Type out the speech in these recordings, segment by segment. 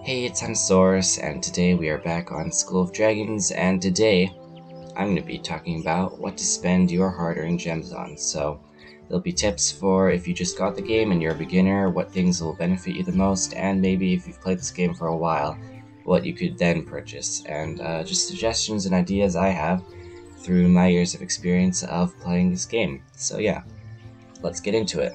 Hey, it's Hunsaurus, and today we are back on School of Dragons, and today I'm going to be talking about what to spend your hard-earned gems on. So there'll be tips for if you just got the game and you're a beginner, what things will benefit you the most, and maybe if you've played this game for a while, what you could then purchase, and just suggestions and ideas I have through my years of experience of playing this game. So yeah, let's get into it.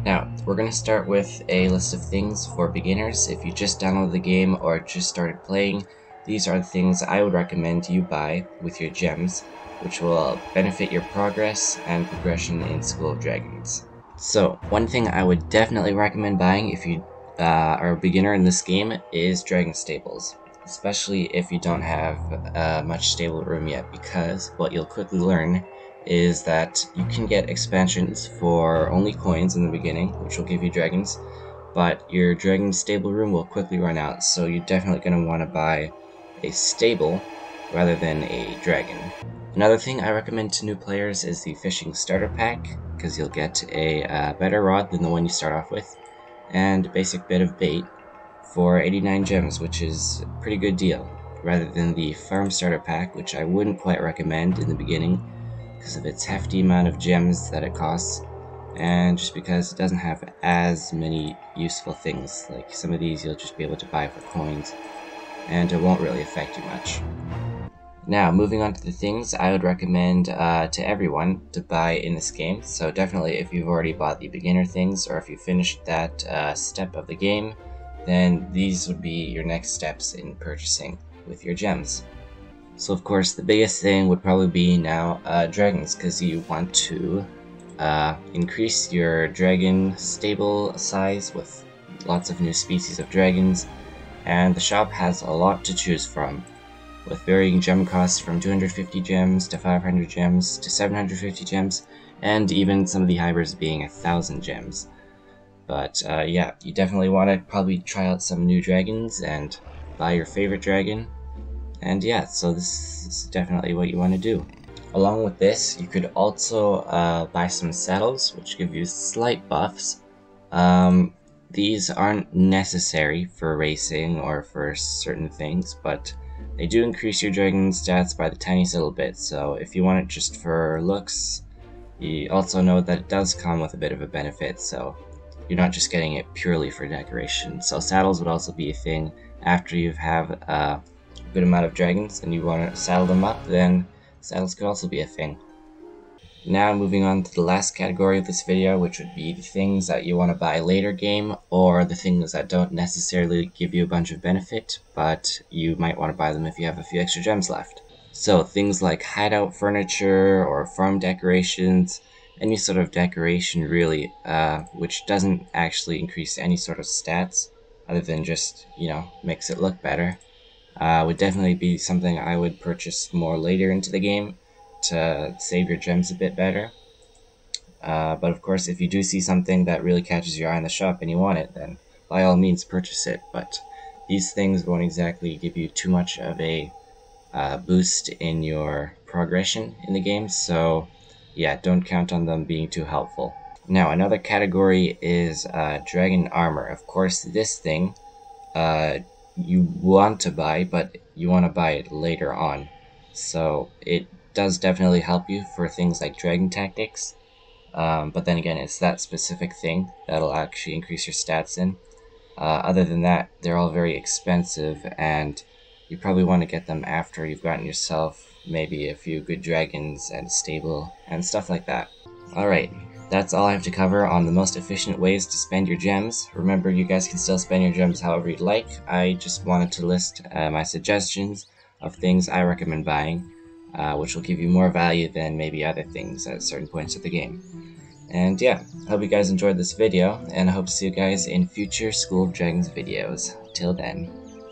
Now, we're going to start with a list of things for beginners. If you just downloaded the game or just started playing, these are the things I would recommend you buy with your gems, which will benefit your progress and progression in School of Dragons. So, one thing I would definitely recommend buying if you are a beginner in this game is Dragon Stables, especially if you don't have much stable room yet, because what you'll quickly learn is that you can get expansions for only coins in the beginning, which will give you dragons, but your dragon stable room will quickly run out, so you're definitely going to want to buy a stable rather than a dragon. Another thing I recommend to new players is the fishing starter pack, because you'll get a better rod than the one you start off with, and a basic bit of bait for 89 gems, which is a pretty good deal, rather than the farm starter pack, which I wouldn't quite recommend in the beginning, because of its hefty amount of gems that it costs, and just because it doesn't have as many useful things. Like some of these you'll just be able to buy for coins, and it won't really affect you much. Now, moving on to the things I would recommend to everyone to buy in this game. So definitely if you've already bought the beginner things, or if you finished that step of the game, then these would be your next steps in purchasing with your gems. So of course the biggest thing would probably be now dragons, because you want to increase your dragon stable size with lots of new species of dragons, and the shop has a lot to choose from, with varying gem costs from 250 gems to 500 gems to 750 gems, and even some of the hybrids being 1,000 gems. But yeah, you definitely want to probably try out some new dragons and buy your favorite dragon. And yeah, so this is definitely what you want to do. Along with this, you could also buy some saddles, which give you slight buffs. These aren't necessary for racing or for certain things, but they do increase your dragon stats by the tiniest little bit, so if you want it just for looks, you also know that it does come with a bit of a benefit, so you're not just getting it purely for decoration. So saddles would also be a thing after you have a good amount of dragons and you want to saddle them up, then saddles could also be a thing. Now moving on to the last category of this video, which would be the things that you want to buy later game, or the things that don't necessarily give you a bunch of benefit, but you might want to buy them if you have a few extra gems left. So things like hideout furniture or farm decorations, any sort of decoration really, which doesn't actually increase any sort of stats other than just, makes it look better, would definitely be something I would purchase more later into the game to save your gems a bit better. But of course, if you do see something that really catches your eye in the shop and you want it, then by all means purchase it. But these things won't exactly give you too much of a boost in your progression in the game, so yeah, don't count on them being too helpful. Now, another category is dragon armor. Of course, this thing you want to buy, but you want to buy it later on. So it does definitely help you for things like dragon tactics, but then again, it's that specific thing that'll actually increase your stats in. Other than that, they're all very expensive, and you probably want to get them after you've gotten yourself maybe a few good dragons and stable and stuff like that. Alright, that's all I have to cover on the most efficient ways to spend your gems. Remember, you guys can still spend your gems however you'd like. I just wanted to list my suggestions of things I recommend buying, which will give you more value than maybe other things at certain points of the game. And yeah, I hope you guys enjoyed this video, and I hope to see you guys in future School of Dragons videos. Till then.